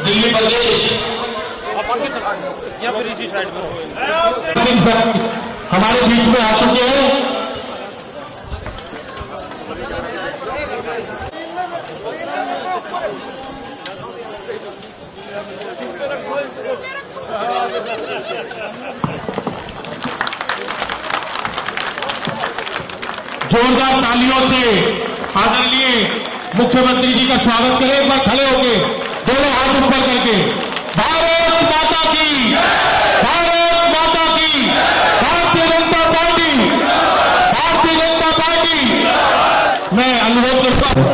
दिल्ली प्रदेश हमारे बीच में आ चुके हैं। जोरदार तालियों से आदरणीय मुख्यमंत्री जी का स्वागत करें। एक बार खड़े होके दोनों हाथ ऊपर करके भारत माता की, भारत माता की, भारतीय जनता पार्टी, भारतीय जनता पार्टी। मैं अनुरोध करता हूं,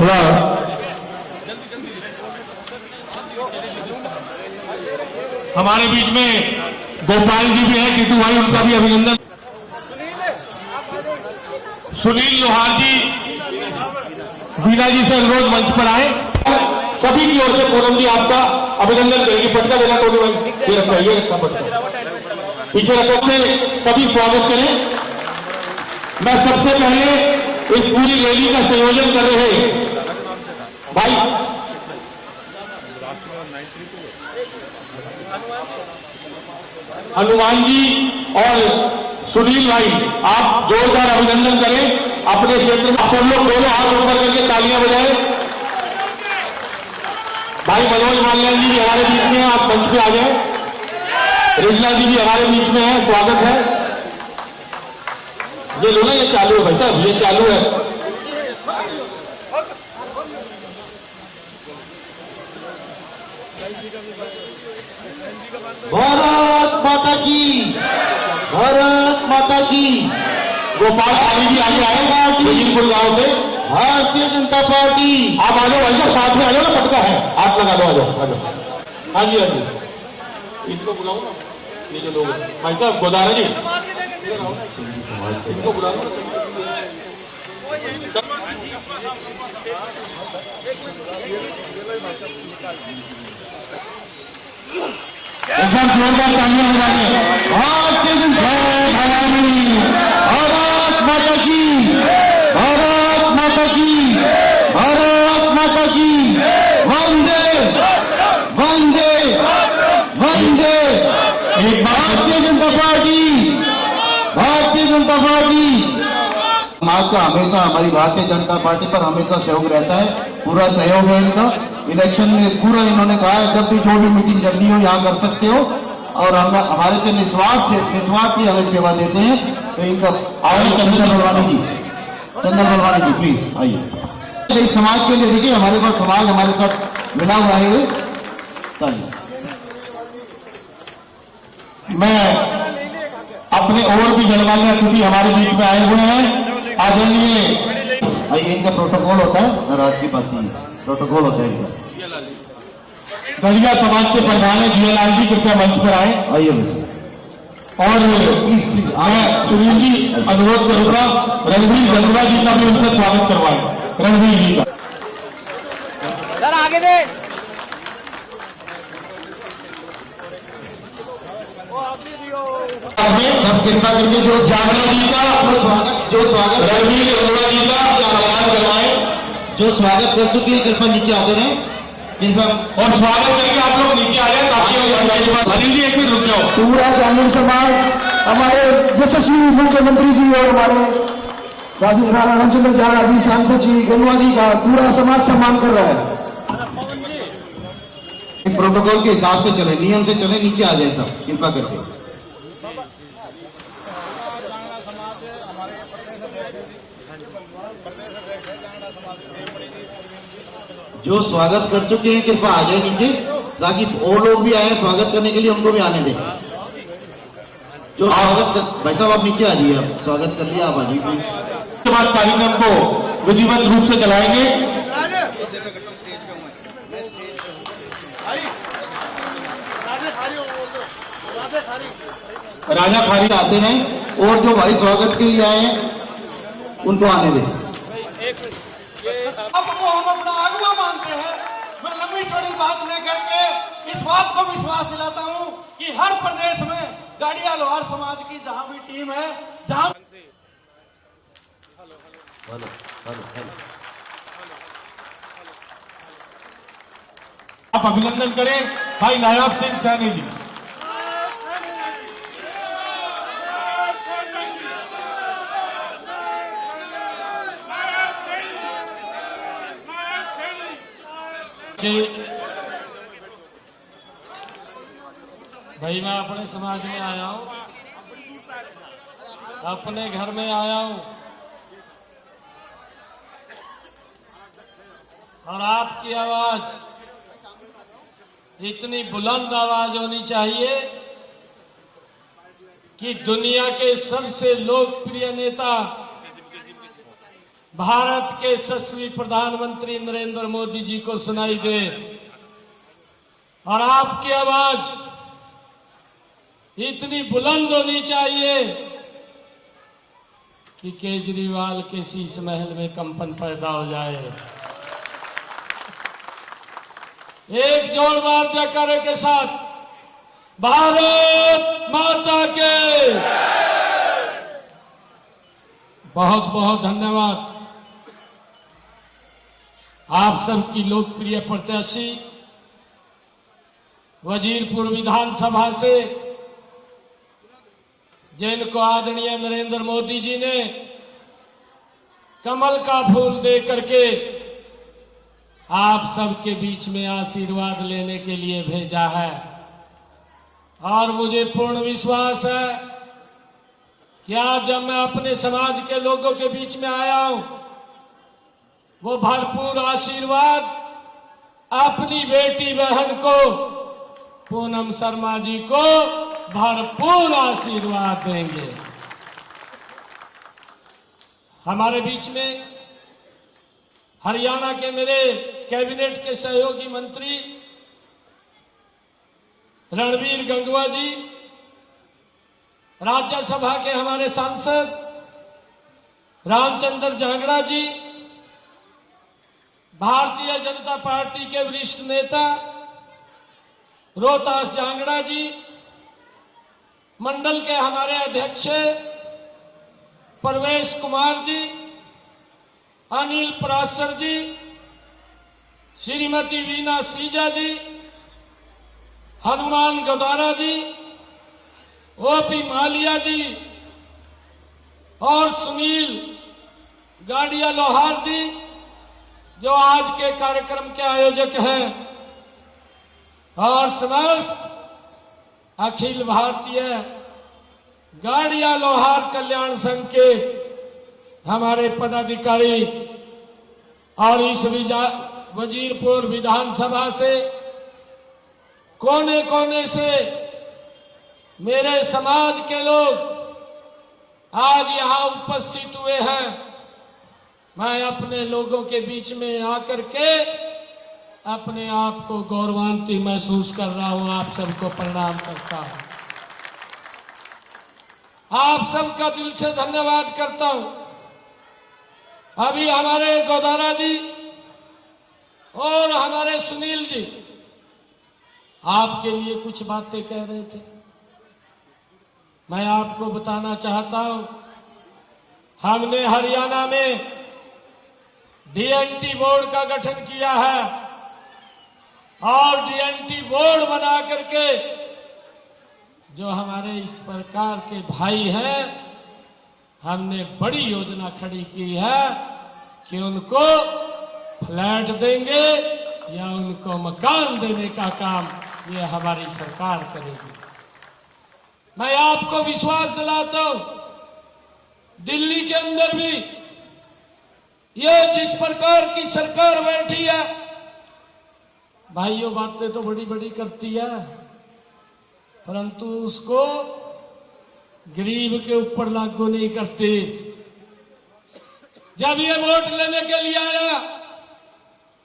हमारे बीच में गोपाल जी भी हैं, टीटू भाई, उनका भी अभिनंदन। सुनील लोहार जी, वीना जी से अनुरोध मंच पर आए। सभी की ओर से पूनम जी आपका अभिनंदन करेंगे। पटका देना टोनी भाई, ये रखा पटका पीछे रखा से सभी स्वागत करें। मैं सबसे पहले इस पूरी रैली का संयोजन कर रहे भाई हनुमान जी और सुनील भाई, आप जोरदार अभिनंदन करें अपने क्षेत्र में। सब लोग दोनों हाथ ऊपर करके तालियां बजाएं। भाई मनोज माल्यान जी भी हमारे बीच में हैं, आप मंच पे आ जाए। रिजला जी भी हमारे बीच में है, स्वागत है। ये लो ना, ये चालू है भाई साहब, ये चालू है। भारत माता की, भारत माता की। गोपाल पाली जी आगे आए ललितपुर गांव से, भारतीय जनता पार्टी। आप आ जाओ भाई साहब, साथ में आ जाओ ना, पटका है, हाथ लगा दो, आ जाओ आ जाओ। हाँ जी हाँ जी, इनको बुलाओ ना, ये जो लोग भाई साहब गोदारा जी, इनको बुला लो। एकदम जोरदार तालियां बजाइए। भारतीय जनता पार्टी, भारत माता की, भारत माता की, भारत माता की। वंदे वंदे वंदे। Bharatiya Janata party, Bharatiya Janata party. समाज का हमेशा, हमारी भारतीय जनता पार्टी पर हमेशा सहयोग रहता है, पूरा सहयोग है इनका। इलेक्शन में पूरा इन्होंने कहा है जब भी जो भी मीटिंग करनी हो यहाँ कर सकते हो, और हम हमारे से निस्वार्थ ही हमें सेवा देते हैं। तो इनका आगे चंदन बलवानी जी, चंदन बलवानी जी प्लीज आइए। इस समाज के लिए देखिए, हमारे पास समाज हमारे साथ मिला हुआ है। मैं अपने और भी गणमान्य अतिथि हमारे बीच में आए हुए हैं, आदरणीय। आइए, इनका प्रोटोकॉल होता है, रात की बात नहीं, प्रोटोकॉल होता है इनका। दलिया समाज से प्रधान है जियालाल जी, कृपया मंच पर आए। आइए और प्लीज मैं सुनील जी अनुरोध करूंगा रणवीर गंगवा जी का भी उनसे स्वागत करवाएं। रणवीर जी का सर आगे दे। सब कृपा करके जो जागरा जी का स्वागत रणवीर गंगवा जी का आह्वान करवाएं। जो स्वागत कर चुके हैं कृपया नीचे आते रहे, कृपया। और स्वागत करके आप लोग नीचे आ जाए ताकि अनिल जी एक मिनट रुक जाओ। पूरा ग्रामीण समाज, हमारे यशस्वी मुख्यमंत्री जी और हमारे रामचंद्र जाड़ा जी, सांसद जी, गंगवा जी का पूरा समाज सम्मान कर रहा है। प्रोटोकॉल के हिसाब से चले, नियम से चले, नीचे आ जाए सब कृपा करके। जो स्वागत कर चुके हैं कृपया आ जाए नीचे, ताकि और लोग भी आए स्वागत करने के लिए, उनको भी आने दें। जो स्वागत कर, भाई साहब आप नीचे आ जाइए, आप स्वागत कर लिया, आप आ जाइए प्लीज। उसके बाद कार्यक्रम को विधिवत रूप से चलाएंगे। राजा खारी आते हैं, और जो भाई स्वागत के लिए आए हैं उनको आने दें। आपको हम अपना अगुआ मानते हैं। मैं लंबी चौड़ी बात न करके इस बात को विश्वास दिलाता हूं कि हर प्रदेश में गाड़िया लोहार समाज की जहां भी टीम है, जहां आप अभिनंदन करें भाई नायाब सिंह सैनी जी। भाई मैं अपने समाज में आया हूँ, अपने घर में आया हूँ, और आपकी आवाज इतनी बुलंद आवाज होनी चाहिए कि दुनिया के सबसे लोकप्रिय नेता भारत के यशस्वी प्रधानमंत्री नरेंद्र मोदी जी को सुनाई दे। और आपकी आवाज इतनी बुलंद होनी चाहिए कि केजरीवाल के शीश महल में कंपन पैदा हो जाए। एक जोरदार जयकारे के साथ भारत माता के बहुत बहुत धन्यवाद। आप सबकी लोकप्रिय प्रत्याशी वजीरपुर विधानसभा से जिनको आदरणीय नरेंद्र मोदी जी ने कमल का फूल दे करके आप सबके बीच में आशीर्वाद लेने के लिए भेजा है। और मुझे पूर्ण विश्वास है कि आज जब मैं अपने समाज के लोगों के बीच में आया हूं, वो भरपूर आशीर्वाद अपनी बेटी बहन को पूनम शर्मा जी को भरपूर आशीर्वाद देंगे। हमारे बीच में हरियाणा के मेरे कैबिनेट के सहयोगी मंत्री रणवीर गंगवा जी, राज्यसभा के हमारे सांसद रामचंद्र जांगड़ा जी, भारतीय जनता पार्टी के वरिष्ठ नेता रोहतास जांगड़ा जी, मंडल के हमारे अध्यक्ष परवेश कुमार जी, अनिल पराशर जी, श्रीमती वीना सीजा जी, हनुमान गौदारा जी, ओपी मालिया जी और सुनील गाड़िया लोहार जी जो आज के कार्यक्रम के आयोजक हैं, और समस्त अखिल भारतीय गाड़िया लोहार कल्याण संघ के हमारे पदाधिकारी और इस वजीरपुर विधानसभा से कोने कोने से मेरे समाज के लोग आज यहां उपस्थित हुए हैं। मैं अपने लोगों के बीच में आकर के अपने आप को गौरवान्वित महसूस कर रहा हूं। आप सबको प्रणाम करता हूं, आप सबका दिल से धन्यवाद करता हूं। अभी हमारे गौदारा जी और हमारे सुनील जी आपके लिए कुछ बातें कह रहे थे। मैं आपको बताना चाहता हूं, हमने हरियाणा में डीएनटी बोर्ड का गठन किया है और डीएनटी बोर्ड बना करके जो हमारे इस प्रकार के भाई हैं, हमने बड़ी योजना खड़ी की है कि उनको फ्लैट देंगे या उनको मकान देने का काम ये हमारी सरकार करेगी। मैं आपको विश्वास दिलाता हूं, दिल्ली के अंदर भी ये जिस प्रकार की सरकार बैठी है, भाइयों बातें तो बड़ी बड़ी करती है, परंतु उसको गरीब के ऊपर लागू नहीं करती। जब ये वोट लेने के लिए आया,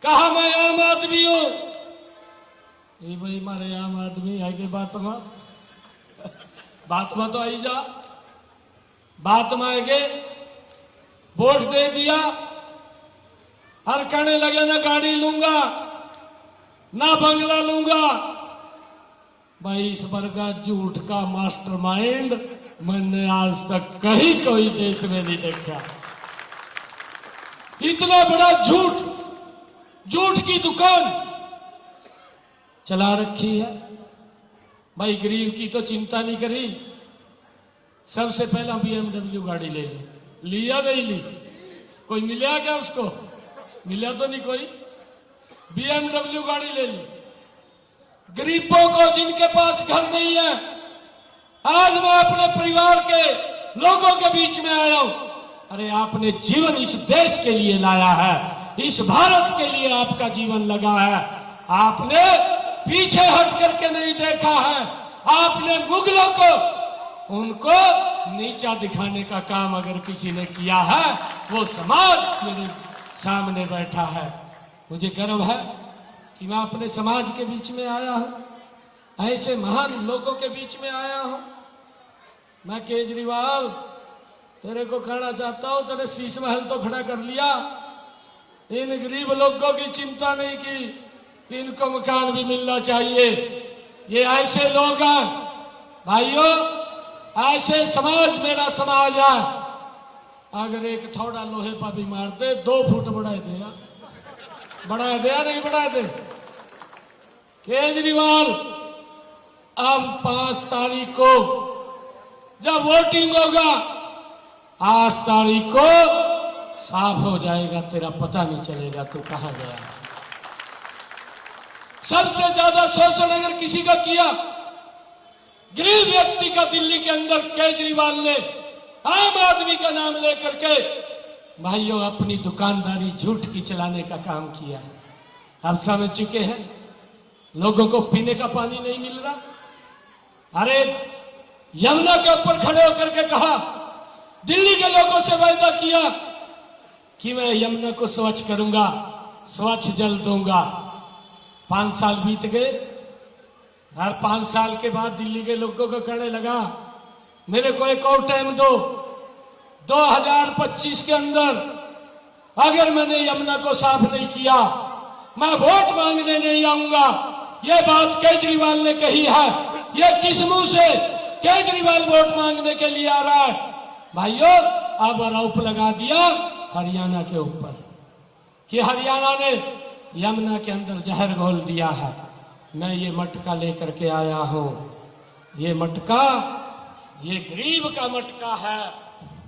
कहा मैं आम आदमी हूं। ये भाई मारे आम आदमी आगे बात में तो आई जा, बात में आगे वोट दे दिया और कहने लगे ना गाड़ी लूंगा ना बंगला लूंगा। भाई इस वर्गा झूठ का मास्टरमाइंड मैंने आज तक कहीं कोई देश में नहीं देखा। इतना बड़ा झूठ की दुकान चला रखी है। भाई गरीब की तो चिंता नहीं करी, सबसे पहला BMW गाड़ी ले ली। लिया नहीं ली, कोई मिला क्या उसको? मिला तो नहीं कोई। BMW गाड़ी ले ली। गरीबों को जिनके पास घर नहीं है, आज मैं अपने परिवार के लोगों के बीच में आया हूं। अरे आपने जीवन इस देश के लिए लाया है, इस भारत के लिए आपका जीवन लगा है। आपने पीछे हट करके नहीं देखा है। आपने मुगलों को, उनको नीचा दिखाने का काम अगर किसी ने किया है, वो समाज मेरे सामने बैठा है। मुझे गर्व है कि मैं अपने समाज के बीच में आया हूं, ऐसे महान लोगों के बीच में आया हूं। मैं केजरीवाल तेरे को कहना चाहता हूं, तेरे शीश महल तो खड़ा कर लिया, इन गरीब लोगों की चिंता नहीं की कि इनको मकान भी मिलना चाहिए। ये ऐसे लोग हैं भाइयों, ऐसे समाज मेरा समाज है। अगर एक थोड़ा लोहे पर भी मार दे 2 फुट बढ़ा दिया, नहीं बढ़ा दे। केजरीवाल अब 5 तारीख को जब वोटिंग होगा, 8 तारीख को साफ हो जाएगा, तेरा पता नहीं चलेगा तू कहां गया। सबसे ज्यादा शोषण अगर किसी का किया, गरीब व्यक्ति का दिल्ली के अंदर केजरीवाल ने आम आदमी का नाम लेकर के भाइयों अपनी दुकानदारी झूठ की चलाने का काम किया है। आप समझ चुके हैं, लोगों को पीने का पानी नहीं मिल रहा। अरे यमुना के ऊपर खड़े होकर के कहा, दिल्ली के लोगों से वायदा किया कि मैं यमुना को स्वच्छ करूंगा, स्वच्छ जल दूंगा। 5 साल बीत गए। हर 5 साल के बाद दिल्ली के लोगों को कहने लगा, मेरे को एक और टाइम दो, 2025 के अंदर अगर मैंने यमुना को साफ नहीं किया, मैं वोट मांगने नहीं आऊंगा। ये बात केजरीवाल ने कही है। ये किस मुंह से केजरीवाल वोट मांगने के लिए आ रहा है? भाइयों, अब आरोप लगा दिया हरियाणा के ऊपर कि हरियाणा ने यमुना के अंदर जहर घोल दिया है। मैं ये मटका लेकर के आया हूं। ये मटका, ये गरीब का मटका है,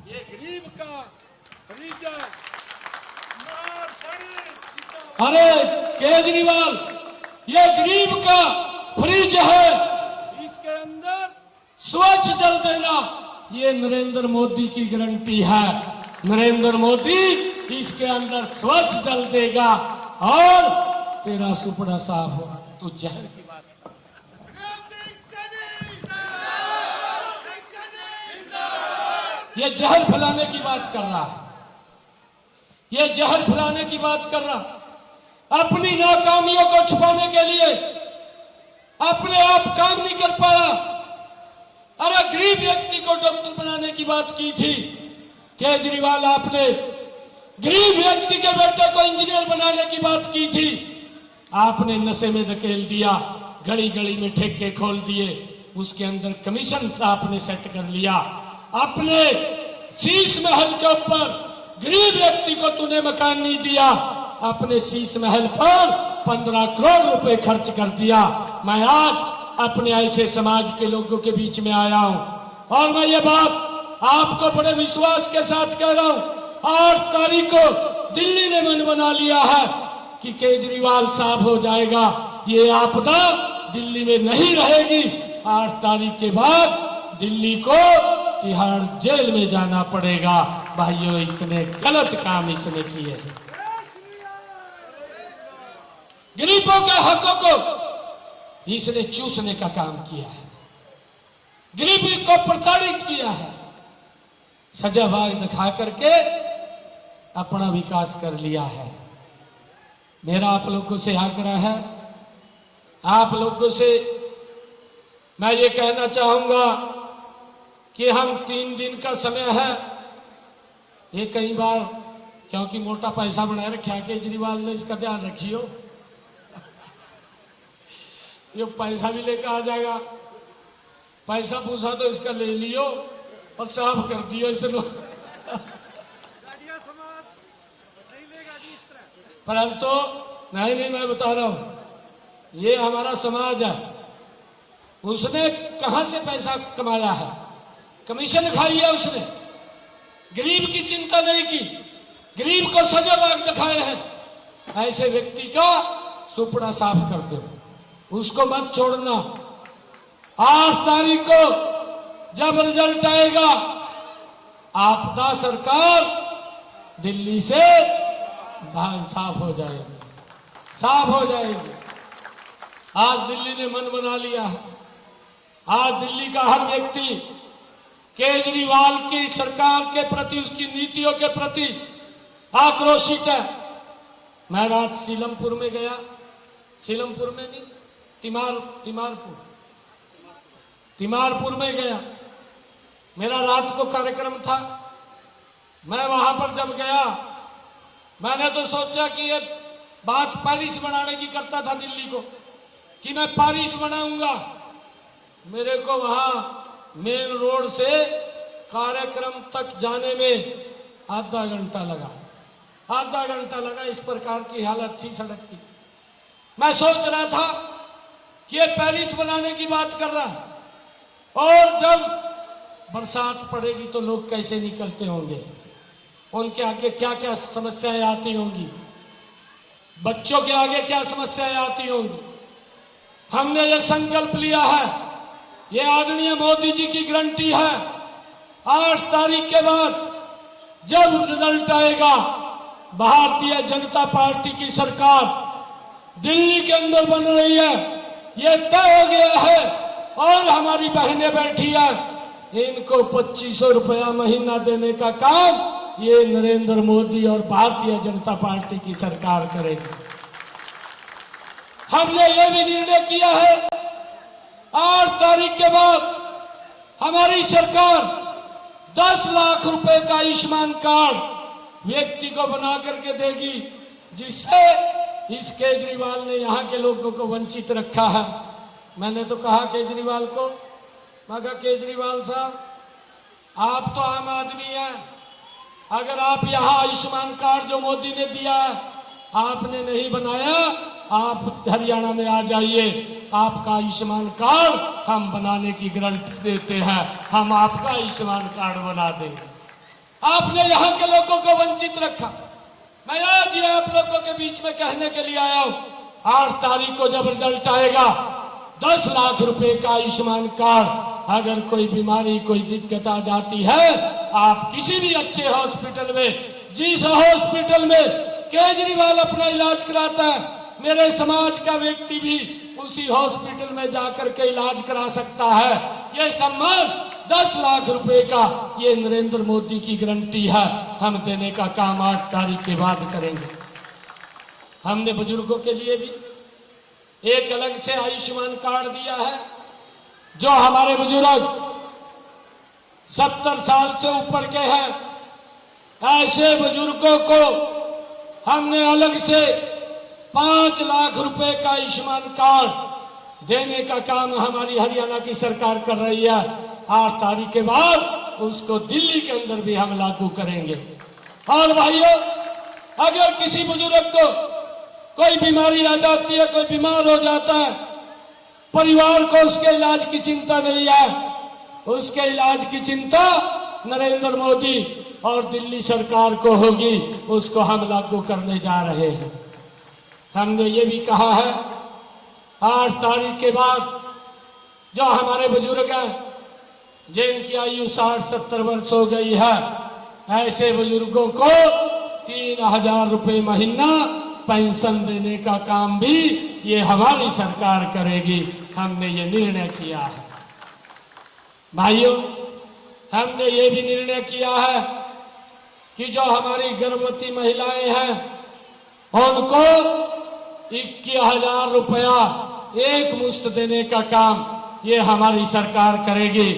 ये गरीब का फ्रिज है। अरे केजरीवाल, ये गरीब का फ्रिज है, इसके अंदर स्वच्छ जल देना, ये नरेंद्र मोदी की गारंटी है। नरेंद्र मोदी इसके अंदर स्वच्छ जल देगा और तेरा सुपड़ा साफ होगा। तो जहर की बात, ये जहर फैलाने की बात कर रहा है, ये जहर फैलाने की बात कर रहा। अपनी नाकामियों को छुपाने के लिए अपने आप काम नहीं कर पाया। अरे गरीब व्यक्ति को डॉक्टर बनाने की बात की थी केजरीवाल, आपने गरीब व्यक्ति के बेटे को इंजीनियर बनाने की बात की थी, आपने नशे में धकेल दिया, गली गली में ठेके खोल दिए, उसके अंदर कमीशन आपने सेट कर लिया। अपने शीश महल के ऊपर गरीब व्यक्ति को तूने मकान नहीं दिया, अपने शीश महल पर 15 करोड़ रुपए खर्च कर दिया। मैं आज अपने ऐसे समाज के लोगों के बीच में आया हूं और मैं ये बात आपको बड़े विश्वास के साथ कह रहा हूं। 8 तारीख को दिल्ली ने मन बना लिया है कि केजरीवाल साफ हो जाएगा, ये आपदा दिल्ली में नहीं रहेगी। 8 तारीख के बाद दिल्ली को तिहाड़ जेल में जाना पड़ेगा। भाइयों, इतने गलत काम इसने किए हैं। गरीबों के हकों को इसने चूसने का काम किया है, गरीबी को प्रताड़ित किया है, सजाबाग दिखा करके अपना विकास कर लिया है। मेरा आप लोगों से आग्रह है, आप लोगों से मैं ये कहना चाहूंगा कि हम 3 दिन का समय है। ये कई बार क्योंकि मोटा पैसा बनाए रखा है केजरीवाल ने, इसका ध्यान रखियो, ये पैसा भी लेकर आ जाएगा। पैसा पूछा तो इसका ले लियो और साफ कर दियो इसे लोग। परंतु नहीं, मैं बता रहा हूं, ये हमारा समाज है। उसने कहां से पैसा कमाया है? कमीशन खाई है उसने, गरीब की चिंता नहीं की, गरीब को सजाबाग दिखाए हैं। ऐसे व्यक्ति का सुपड़ा साफ कर दो, उसको मत छोड़ना। 8 तारीख को जब रिजल्ट आएगा, आपदा सरकार दिल्ली से भाग साफ हो जाएगी, साफ हो जाएगी। आज दिल्ली ने मन बना लिया है। आज दिल्ली का हर व्यक्ति केजरीवाल की सरकार के प्रति, उसकी नीतियों के प्रति आक्रोशित है। मैं रात सीलमपुर में गया, सीलमपुर में नहीं, तिमारपुर में गया। मेरा रात को कार्यक्रम था। मैं वहां पर जब गया, मैंने तो सोचा कि ये बात पेरिस बनाने की करता था दिल्ली को, कि मैं पेरिस बनाऊंगा। मेरे को वहां मेन रोड से कार्यक्रम तक जाने में आधा घंटा लगा, आधा घंटा लगा। इस प्रकार की हालत थी सड़क की। मैं सोच रहा था कि ये पेरिस बनाने की बात कर रहा है, और जब बरसात पड़ेगी तो लोग कैसे निकलते होंगे, उनके आगे क्या क्या समस्याएं आती होंगी, बच्चों के आगे क्या समस्याएं आती होंगी। हमने ये संकल्प लिया है, ये आदरणीय मोदी जी की गारंटी है। 8 तारीख के बाद जब रिजल्ट आएगा, भारतीय जनता पार्टी की सरकार दिल्ली के अंदर बन रही है, ये तय हो गया है। और हमारी बहनें बैठी है, इनको 2500 रुपया महीना देने का काम ये नरेंद्र मोदी और भारतीय जनता पार्टी की सरकार करेगी। हमने ये भी निर्णय किया है, 8 तारीख के बाद हमारी सरकार 10 लाख रुपए का आयुष्मान कार्ड व्यक्ति को बना करके देगी, जिससे इस केजरीवाल ने यहाँ के लोगों को वंचित रखा है। मैंने तो कहा केजरीवाल को, मैं कहा केजरीवाल साहब, आप तो आम आदमी हैं, अगर आप यहाँ आयुष्मान कार्ड जो मोदी ने दिया है आपने नहीं बनाया, आप हरियाणा में आ जाइए, आपका आयुष्मान कार्ड हम बनाने की गारंटी देते हैं, हम आपका आयुष्मान कार्ड बना देंगे। आपने यहाँ के लोगों को वंचित रखा। मैं आज ये आप लोगों के बीच में कहने के लिए आया हूँ, 8 तारीख को जब रिजल्ट आएगा, 10 लाख रुपए का आयुष्मान कार्ड, अगर कोई बीमारी, कोई दिक्कत आ जाती है, आप किसी भी अच्छे हॉस्पिटल में, जिस हॉस्पिटल में केजरीवाल अपना इलाज कराता है, मेरे समाज का व्यक्ति भी उसी हॉस्पिटल में जाकर के इलाज करा सकता है। ये सम्मान 10 लाख रुपए का, ये नरेंद्र मोदी की गारंटी है, हम देने का काम 8 तारीख के बाद करेंगे। हमने बुजुर्गों के लिए भी एक अलग से आयुष्मान कार्ड दिया है। जो हमारे बुजुर्ग 70 साल से ऊपर के हैं, ऐसे बुजुर्गों को हमने अलग से 5 लाख रुपए का आयुष्मान कार्ड देने का काम हमारी हरियाणा की सरकार कर रही है। 8 तारीख के बाद उसको दिल्ली के अंदर भी हम लागू करेंगे। और भाइयों, अगर किसी बुजुर्ग को कोई बीमारी आ जाती है, कोई बीमार हो जाता है, परिवार को उसके इलाज की चिंता नहीं है, उसके इलाज की चिंता नरेंद्र मोदी और दिल्ली सरकार को होगी, उसको हम लागू करने जा रहे हैं। हमने ये भी कहा है, 8 तारीख के बाद जो हमारे बुजुर्ग हैं, जिनकी आयु 60-70 वर्ष हो गई है, ऐसे बुजुर्गों को 3000 रुपए महीना पेंशन देने का काम भी ये हमारी सरकार करेगी। हमने ये निर्णय किया है। भाइयों, हमने ये भी निर्णय किया है कि जो हमारी गर्भवती महिलाएं हैं, उनको 21,000 रुपया एक मुश्त देने का काम ये हमारी सरकार करेगी,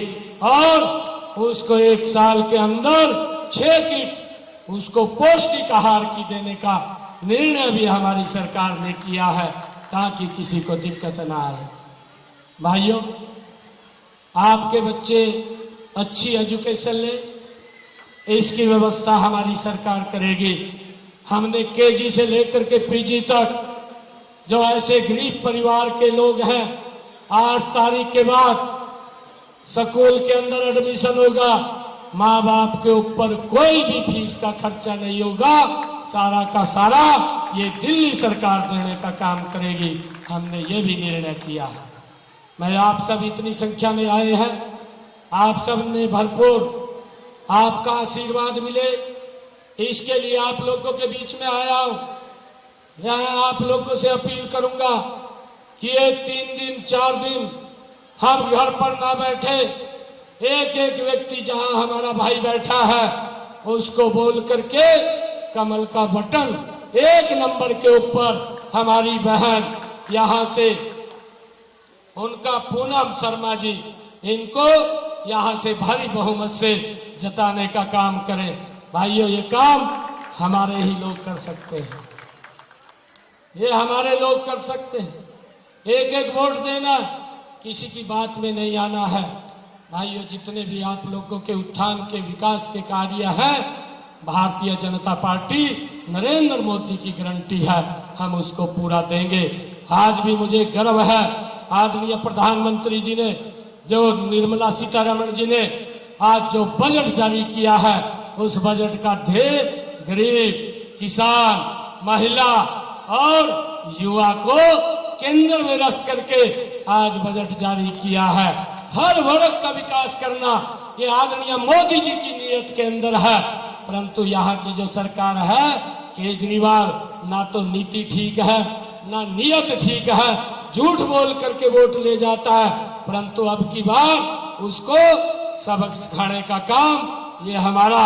और उसको 1 साल के अंदर 6 किट उसको पौष्टिक आहार की देने का निर्णय भी हमारी सरकार ने किया है, ताकि किसी को दिक्कत ना आए। भाइयों, आपके बच्चे अच्छी एजुकेशन ले, इसकी व्यवस्था हमारी सरकार करेगी। हमने केजी से लेकर के पीजी तक जो ऐसे गरीब परिवार के लोग हैं, 8 तारीख के बाद स्कूल के अंदर एडमिशन होगा, माँ बाप के ऊपर कोई भी फीस का खर्चा नहीं होगा, सारा का सारा ये दिल्ली सरकार देने का काम करेगी। हमने ये भी निर्णय किया है। मैं आप सब इतनी संख्या में आए हैं, आप सब ने भरपूर आपका आशीर्वाद मिले, इसके लिए आप लोगों के बीच में आया हूं। यहाँ आप लोगों से अपील करूंगा कि ये 3 दिन 4 दिन हम घर पर ना बैठे, एक एक व्यक्ति जहां हमारा भाई बैठा है उसको बोल करके कमल का बटन 1 नंबर के ऊपर हमारी बहन यहां से उनका पूनम शर्मा जी, इनको यहां से भारी बहुमत से जताने का काम करें। भाइयों, ये काम हमारे ही लोग कर सकते हैं, ये हमारे लोग कर सकते हैं। एक एक वोट देना, किसी की बात में नहीं आना है। भाइयों, जितने भी आप लोगों के उत्थान के विकास के कार्य हैं, भारतीय जनता पार्टी नरेंद्र मोदी की गारंटी है, हम उसको पूरा देंगे। आज भी मुझे गर्व है, आदरणीय प्रधानमंत्री जी ने, जो निर्मला सीतारमण जी ने आज जो बजट जारी किया है, उस बजट का ध्येय गरीब, किसान, महिला और युवा को केंद्र में रख करके आज बजट जारी किया है। हर वर्ग का विकास करना ये आदरणीय मोदी जी की नीयत के अंदर है। परंतु यहाँ की जो सरकार है केजरीवाल, ना तो नीति ठीक है ना नीयत ठीक है, झूठ बोल करके वोट ले जाता है। परंतु अब की बार उसको सबक सिखाने का काम ये हमारा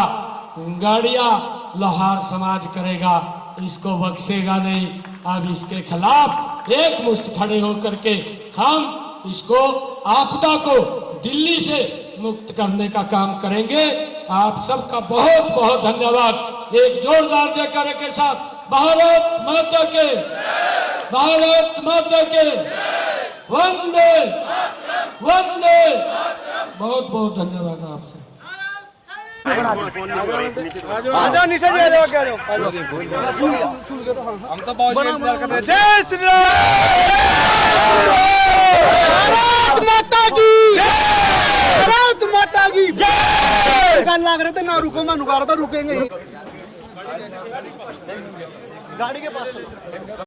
गाड़िया लोहार समाज करेगा, इसको बख्शेगा नहीं। अब इसके खिलाफ एक मुश्त खड़े होकर के हम इसको आपदा को दिल्ली से मुक्त करने का काम करेंगे। आप सबका बहुत बहुत धन्यवाद। एक जोरदार जयकारे के साथ भारत माता के, भारत माता के वंदे वंदे। बहुत बहुत धन्यवाद आपसे। आजा नीचे जी, आ जाओ, क्या जाओ, हम तो बहुत इंतजार कर रहे हैं। जय श्री राम, भारत माता की जय, भारत माता की जय। लग रहे थे ना रुको, मैं नुका रहा था, रुकेंगे ही। गाड़ी के पास चलो।